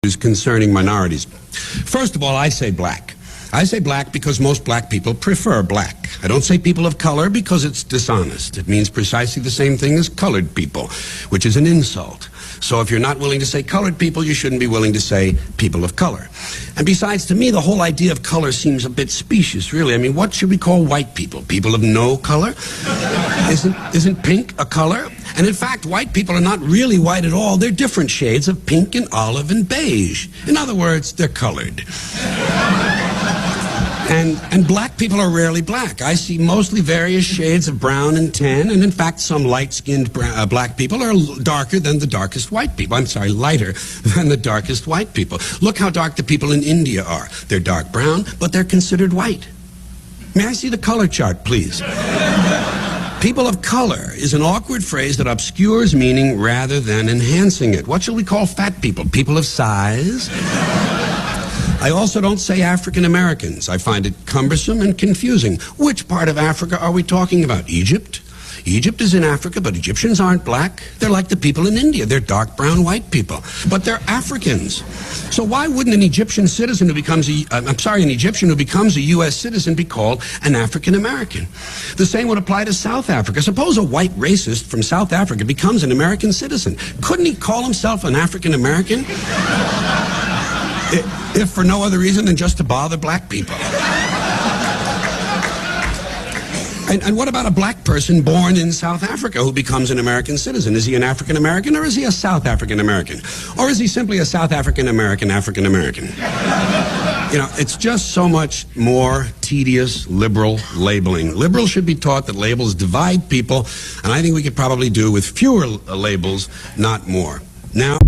Concerning minorities. First of all, I say black. I say black because most black people prefer black. I don't say people of color because it's dishonest. It means precisely the same thing as colored people, which is an insult. So if you're not willing to say colored people, you shouldn't be willing to say people of color. And besides, to me, the whole idea of color seems a bit specious, really. I mean, what should we call white people? People of no color? Isn't pink a color? And in fact, white people are not really white at all. They're different shades of pink and olive and beige. In other words, they're colored. And black people are rarely black. I see mostly various shades of brown and tan, and in fact, some light-skinned black people are darker than the darkest white people. I'm sorry, lighter than the darkest white people. Look how dark the people in India are. They're dark brown, but they're considered white. May I see the color chart, please? People of color is an awkward phrase that obscures meaning rather than enhancing it. What shall we call fat people? People of size? I also don't say African Americans. I find it cumbersome and confusing. Which part of Africa are we talking about? Egypt? Egypt is in Africa, but Egyptians aren't black. They're like the people in India. They're dark brown white people. But they're Africans. So why wouldn't an Egyptian citizen who becomes an Egyptian who becomes a U.S. citizen be called an African American? The same would apply to South Africa. Suppose a white racist from South Africa becomes an American citizen. Couldn't he call himself an African American? If for no other reason than just to bother black people. And what about a black person born in South Africa who becomes an American citizen? Is he an African American or is he a South African American? Or is he simply a South African American African American? You know, it's just so much more tedious liberal labeling. Liberals should be taught that labels divide people, and I think we could probably do with fewer labels, not more. Now